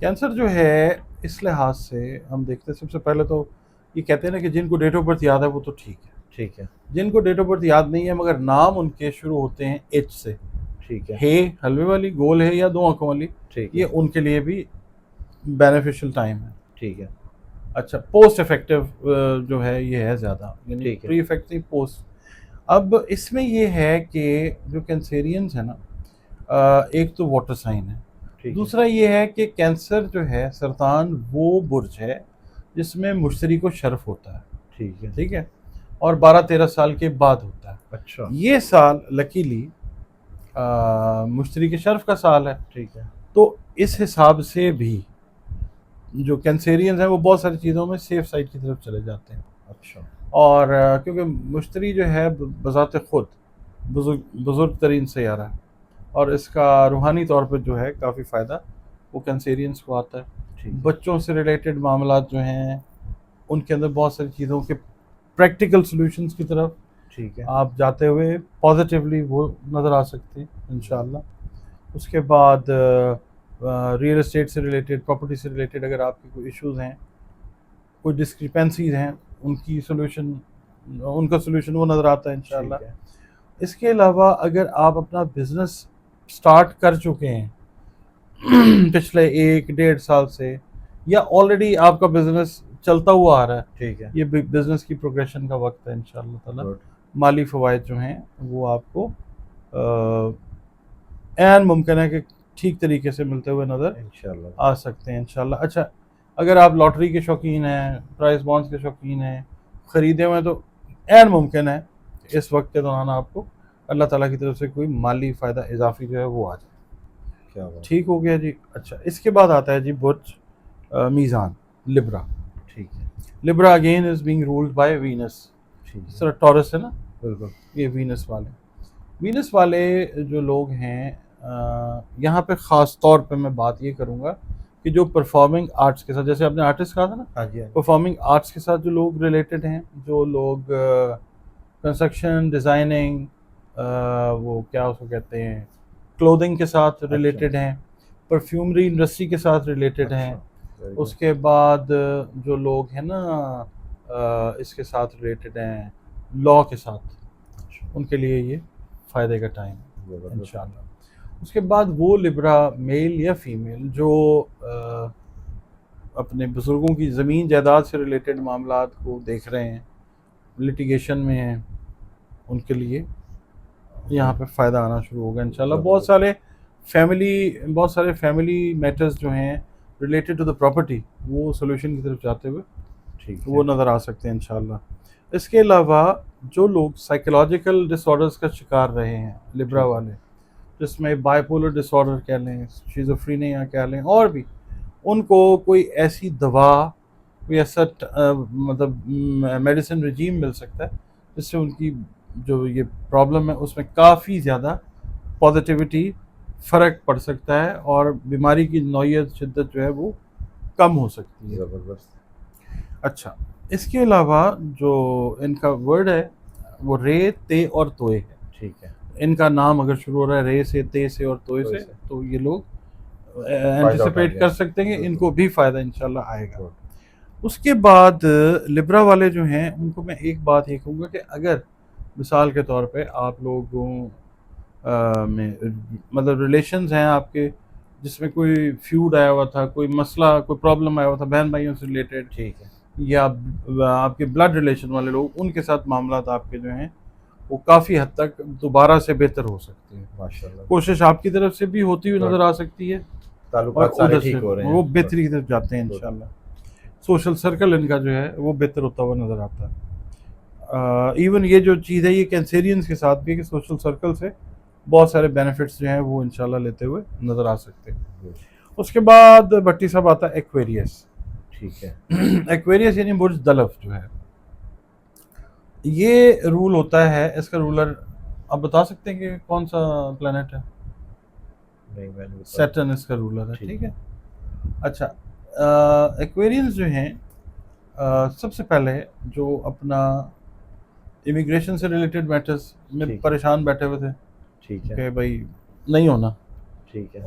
Cancer جو ہے اس لحاظ سے ہم دیکھتے ہیں، سب سے پہلے تو یہ کہتے ہیں نا کہ جن کو ڈیٹ آف برتھ یاد ہے وہ تو ٹھیک ہے، ٹھیک ہے، جن کو ڈیٹ آف برتھ یاد نہیں ہے مگر نام ان کے شروع ہوتے ہیں ایچ سے، ٹھیک ہے، ہے حلوے والی، گول ہے یا دو آنکھوں والی، ٹھیک یہ ہے، ان کے لیے بھی بینیفیشل ٹائم ہے۔ ٹھیک ہے، اچھا پوسٹ افیکٹو جو ہے یہ ہے زیادہ، یعنی ٹھیک ہے، پری افیکٹ نہیں، پوسٹ۔ اب اس میں یہ ہے کہ جو کینسیرینز ہیں نا، ایک تو واٹر سائن ہے، ٹھیک ہے، دوسرا یہ ہے کہ کینسر جو ہے سرطان وہ برج ہے جس میں مشتری کو شرف ہوتا ہے، ٹھیک ہے، ٹھیک ہے، اور 12-13 سال کے بعد ہوتا ہے۔ اچھا، یہ سال لکیلی مشتری کے شرف کا سال ہے، ٹھیک ہے، تو اس حساب سے بھی جو کینسیرینز ہیں وہ بہت ساری چیزوں میں سیف سائڈ کی طرف چلے جاتے ہیں، اچھا، اور کیونکہ مشتری جو ہے بذات خود بزرگ ترین سیارہ ہے، اور اس کا روحانی طور پہ جو ہے کافی فائدہ وہ کینسیرینز کو آتا ہے۔ ٹھیک ہے، بچوں سے ریلیٹڈ معاملات جو ہیں ان کے اندر بہت ساری چیزوں کے پریکٹیکل سلوشنز کی طرف ٹھیک ہے، آپ جاتے ہوئے پازیٹیولی وہ نظر آ سکتے ہیں انشاءاللہ۔ اس کے بعد ریئل اسٹیٹ سے ریلیٹڈ، پراپرٹی سے ریلیٹڈ اگر آپ کے کوئی ایشوز ہیں، کوئی ڈسکریپنسیز ہیں، ان کی سولوشن، ان کا سولوشن وہ نظر آتا ہے انشاءاللہ۔ ٹھیک ہے، اس کے علاوہ اگر آپ اپنا بزنس سٹارٹ کر چکے ہیں پچھلے 1-1.5 سال سے، یا آلریڈی آپ کا بزنس چلتا ہوا آ رہا ہے، ٹھیک ہے، یہ بزنس کی پروگریشن کا وقت ہے انشاءاللہ تعالی۔ گڈ، مالی فوائد جو ہیں وہ آپ کو عین ممکن ہے کہ ٹھیک طریقے سے ملتے ہوئے نظر انشاءاللہ، آ سکتے ہیں انشاءاللہ۔ اچھا اگر آپ لاٹری کے شوقین ہیں، پرائز بانڈز کے شوقین ہیں، خریدے ہوئے ہیں، تو عین ممکن ہے کہ اس وقت کے دوران آپ کو اللہ تعالیٰ کی طرف سے کوئی مالی فائدہ اضافی جو ہے وہ آ جائے۔ کیا بات، ٹھیک ہو گیا جی۔ اچھا اس کے بعد آتا ہے جی برج میزان، لبرا۔ ٹھیک ہے، Libra again is being ruled by Venus, ٹھیک اس ہے، طرح ٹورس ہے نا، بالکل، یہ وینس والے جو لوگ ہیں، یہاں پہ خاص طور پہ میں بات یہ کروں گا کہ جو پرفارمنگ آرٹس کے ساتھ، جیسے آپ نے آرٹسٹ کہا تھا نا، ہاں جی، ہاں جی، پرفارمنگ آرٹس کے ساتھ جو لوگ ریلیٹڈ ہیں، جو لوگ کنسٹرکشن ڈیزائننگ، وہ کیا اس کو کہتے ہیں، کلودنگ کے ساتھ ریلیٹڈ ہیں، پرفیومری انڈسٹری کے ساتھ ریلیٹڈ ہیں، اس کے بعد جو لوگ ہیں نا اس کے ساتھ ریلیٹڈ ہیں لاء کے ساتھ، ان کے لیے یہ فائدے کا ٹائم ہے انشاءاللہ۔ اس کے بعد وہ لبرا میل یا فیمیل جو اپنے بزرگوں کی زمین جائیداد سے ریلیٹڈ معاملات کو دیکھ رہے ہیں، لٹیگیشن میں ہیں، ان کے لیے یہاں پہ فائدہ آنا شروع ہوگا انشاءاللہ۔ بہت سارے فیملی میٹرز جو ہیں ریلیٹڈ ٹو دا پراپرٹی، وہ سولوشن کی طرف جاتے ہوئے ٹھیک وہ نظر آ سکتے ہیں انشاءاللہ۔ اس کے علاوہ جو لوگ سائیکولوجیکل ڈس آرڈرز کا شکار رہے ہیں، لبرا والے، جس میں بائی پولر ڈس آرڈر کہہ لیں، شیزوفرینیا کہہ لیں، اور بھی ان کو کوئی ایسی دوا، کوئی ایسا مطلب میڈیسن رجیم مل سکتا ہے جس سے ان کی جو یہ پرابلم ہے اس میں کافی زیادہ پازیٹیوٹی فرق پڑ سکتا ہے، اور بیماری کی نوعیت شدت جو ہے وہ کم ہو سکتی ہے۔ زبردست، اچھا اس کے علاوہ جو ان کا ورڈ ہے وہ رے، تے اور توئے ہے۔ ٹھیک ہے، ان کا نام اگر شروع ہو رہا ہے رے سے، تے سے اور توئے سے، تو یہ لوگ اینٹیسپیٹ کر سکتے ہیں کہ ان کو بھی فائدہ انشاءاللہ آئے گا۔ اس کے بعد لبرا والے جو ہیں ان کو میں ایک بات یہ کہوں گا کہ اگر مثال کے طور پہ آپ لوگوں میں مطلب ریلیشنز ہیں آپ کے، جس میں کوئی فیوڈ آیا ہوا تھا، کوئی مسئلہ، کوئی پرابلم آیا ہوا تھا بہن بھائیوں سے ریلیٹڈ، ٹھیک ہے، یا آپ کے بلڈ ریلیشن والے لوگ، ان کے ساتھ معاملات آپ کے جو ہیں وہ کافی حد تک دوبارہ سے بہتر ہو سکتے ہیں۔ ماشاءاللہ، کوشش آپ کی طرف سے بھی ہوتی ہوئی نظر آ سکتی ہے، اور تعلقات سارے ادھر سے ٹھیک ہو رہے ہیں، وہ بہتری کی طرف جاتے ہیں انشاءاللہ۔ سوشل سرکل ان کا جو ہے وہ بہتر ہوتا ہوا نظر آتا ہے۔ ایون یہ جو چیز ہے یہ کینسیرینز کے ساتھ بھی ہے کہ سوشل سرکل سے بہت سارے بینیفٹس جو ہیں وہ انشاءاللہ لیتے ہوئے نظر آ سکتے ہیں۔ اس کے بعد بٹی صاحب آتا ہے ایکویریس۔ ٹھیک ہے، ایکویریس یعنی برج دلف جو ہے، یہ رول ہوتا ہے، اس کا رولر آپ بتا سکتے ہیں کہ کون سا پلانٹ ہے؟ نہیں میں نے سیٹرن اس کا رولر ہے، ٹھیک ٹھیک ہے۔ اچھا ایکویرینز جو ہیں سب سے پہلے جو اپنا امیگریشن سے ریلیٹڈ میٹرز میں ٹھیک، پریشان بیٹھے ہوئے تھے ٹھیک ہے، کہ بھائی نہیں ہونا، ٹھیک ہے،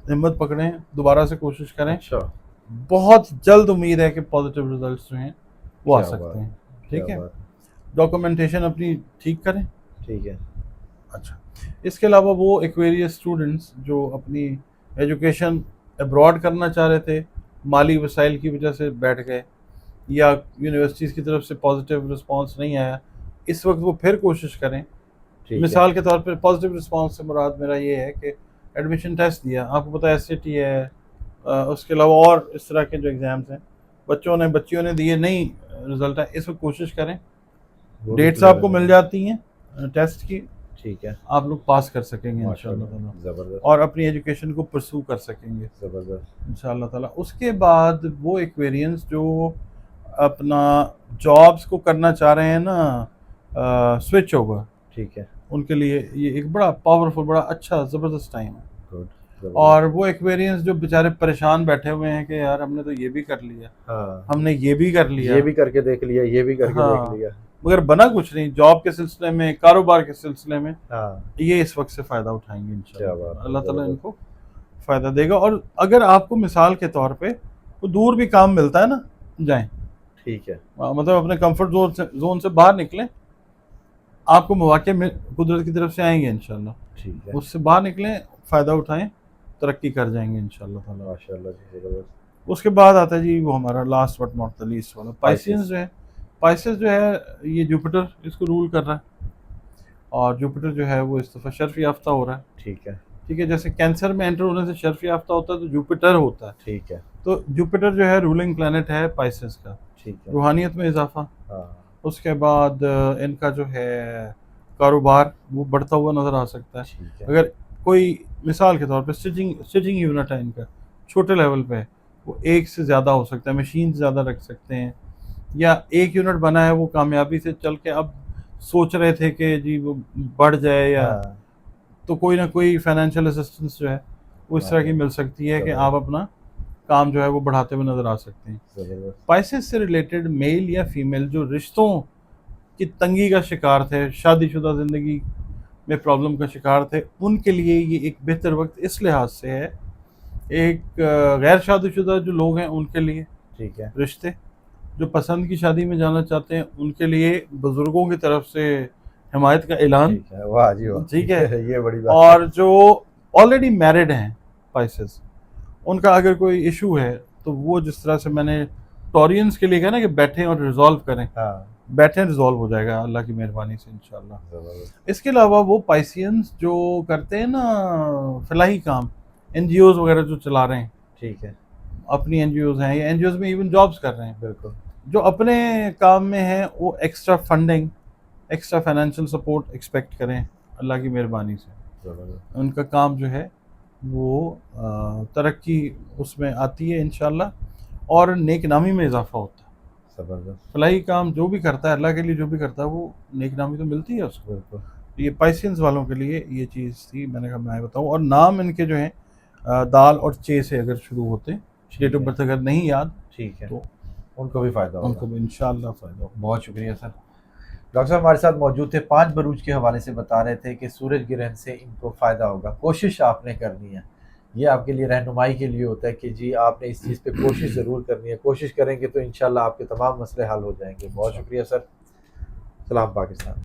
ہمت پکڑیں, دوبارہ سے کوشش کریں. اچھا, بہت جلد امید ہے کہ پازیٹیو ریزلٹس جو ہیں وہ آ کیا سکتے بات, ہیں. ٹھیک کیا ہے, بات, ڈاکومنٹیشن اپنی ٹھیک کریں. ٹھیک ہے. اچھا, اس کے علاوہ وہ ایکویریس اسٹوڈنٹس جو اپنی ایجوکیشن ابراڈ کرنا چاہ رہے تھے, مالی وسائل کی وجہ سے بیٹھ گئے, یا یونیورسٹیز کی طرف سے پازیٹیو رسپانس نہیں آیا, اس وقت وہ پھر کوشش کریں. ٹھیک ہے, مثال کے طور پر پازیٹیو رسپانس سے مراد میرا یہ ہے کہ ایڈمیشن ٹیسٹ دیا, آپ کو پتہ ہے SAT ہے, اس کے علاوہ اور اس طرح کے جو ایگزامس ہیں بچیوں نے دیے, نہیں رزلٹ ہے, اس وقت کوشش کریں. وہ بھی ڈیٹس clear آپ کو ہے. مل جاتی ہیں ٹیسٹ کی, ٹھیک ہے, آپ لوگ پاس کر سکیں گے ماشاء انشاءاللہ اللہ, تعالیٰ, زبردست, اور اپنی ایجوکیشن کو پرسو کر سکیں گے زبردست. انشاءاللہ تعالیٰ. اس کے بعد وہ ایکویرینس جو اپنا جابس کو کرنا چاہ رہے ہیں نا سوئچ اوور, ٹھیک ہے, ان کے لیے یہ ایک بڑا پاورفل, بڑا اچھا زبردست ٹائم ہے. گڈ, اور وہ ایکویرینس جو بیچارے پریشان بیٹھے ہوئے ہیں کہ یار ہم نے تو یہ بھی کر لیا, ہاں, ہم نے یہ بھی کر لیا, یہ بھی کر کے دیکھ لیا, یہ بھی کر کے دیکھ ہاں, لیا, مگر بنا کچھ نہیں. جاب کے سلسلے میں, کاروبار کے سلسلے میں ہاں, یہ اس وقت سے فائدہ اٹھائیں گے کیا انشاءاللہ. بات ہے, اللہ تعالیٰ ان زبردست. کو فائدہ دے گا. اور اگر آپ کو مثال کے طور پہ کوئی دور بھی کام ملتا ہے نا, جائیں, ٹھیک ہے, مطلب اپنے کمفرٹ زون سے باہر نکلیں. آپ کو مواقع قدرت کی طرف سے آئیں گے انشاءاللہ, ٹھیک ہے, اس سے باہر نکلیں, فائدہ اٹھائیں, ترقی کر جائیں گے انشاءاللہ تعالیٰ. ماشاء اللہ جی, زبردست. اس کے بعد آتا ہے جی وہ ہمارا last but not the least والا پائسینز جو ہے. پائسز جو ہے یہ جوپیٹر اس کو رول کر رہا ہے, اور جوپیٹر جو ہے وہ اس دفعہ شرف یافتہ ہو رہا ہے. ٹھیک ہے, ٹھیک ہے, جیسے کینسر میں انٹر ہونے سے شرف یافتہ ہوتا ہے تو جوپیٹر ہوتا ہے. ٹھیک ہے, تو جوپیٹر جو ہے رولنگ پلانٹ ہے پائسز کا. ٹھیک ہے, روحانیت میں اضافہ, ہاں, اس کے بعد ان کا جو ہے کاروبار وہ بڑھتا ہوا نظر آ سکتا ہے. ٹھیک ہے, اگر کوئی مثال کے طور پہ سٹچنگ یونٹ ہے ان کا چھوٹے لیول پہ, وہ ایک سے زیادہ ہو سکتا ہے, مشین زیادہ رکھ سکتے ہیں, یا ایک یونٹ بنا ہے وہ کامیابی سے چل کے اب سوچ رہے تھے کہ جی وہ بڑھ جائے, یا ہاں, تو کوئی نہ کوئی فائنینشیل اسسٹنس جو ہے وہ اس طرح کی مل سکتی ہے کہ آپ اپنا کام جو ہے وہ بڑھاتے ہوئے نظر آ سکتے ہیں. زبردست. پائسز سے ریلیٹڈ میل یا فیمیل جو رشتوں کی تنگی کا شکار تھے, شادی شدہ زندگی میں پرابلم کا شکار تھے, ان کے لیے یہ ایک بہتر وقت اس لحاظ سے ہے. ایک غیر شادی شدہ جو لوگ ہیں ان کے لیے ٹھیک ہے, رشتے, جو پسند کی شادی میں جانا چاہتے ہیں ان کے لیے بزرگوں کی طرف سے حمایت کا اعلان. ٹھیک ہے, واہ جی واہ, ٹھیک ہے, یہ بڑی بات. اور جو آلریڈی میرڈ ہیں پائسز, ان کا اگر کوئی ایشو ہے تو وہ جس طرح سے میں نے ٹورینز کے لیے کہا نا کہ بیٹھیں اور ریزالو کریں, ہاں, بیٹھیں ریزالو ہو جائے گا اللہ کی مہربانی سے انشاءاللہ. زبردست. اس کے علاوہ وہ پائسینز جو کرتے ہیں نا فلاحی کام, NGOs وغیرہ جو چلا رہے ہیں, ٹھیک ہے, اپنی NGOs ہیں, یا NGOs میں ایون جابس کر رہے ہیں, بالکل, جو اپنے کام میں ہیں وہ extra funding, extra financial support expect کریں اللہ کی مہربانی سے. زبردست. ان کا کام جو ہے وہ ترقی اس میں آتی ہے انشاءاللہ, اور نیک نامی میں اضافہ ہوتا ہے. زبردست, فلاحی کام جو بھی کرتا ہے اللہ کے لیے جو بھی کرتا ہے وہ نیک نامی تو ملتی ہے اس کو. بالکل, یہ پائسینز والوں کے لیے یہ چیز تھی, میں نے کہا میں بتاؤں. اور نام ان کے جو ہیں دال اور چے سے اگر شروع ہوتے, ڈیٹ آف برتھ اگر نہیں یاد ٹھیک ہے, تو ان کو بھی فائدہ ان ہوگا. کو بھی انشاءاللہ فائدہ ہوگا. بہت شکریہ سر. ڈاکٹر صاحب ہمارے ساتھ موجود تھے, 5 بروج کے حوالے سے بتا رہے تھے کہ سورج گرہن سے ان کو فائدہ ہوگا. کوشش آپ نے کرنی ہے, یہ آپ کے لیے رہنمائی کے لیے ہوتا ہے کہ جی آپ نے اس چیز پہ کوشش ضرور کرنی ہے. کوشش کریں گے تو انشاءاللہ آپ کے تمام مسئلے حل ہو جائیں گے. بہت شکریہ سر. سلام پاکستان.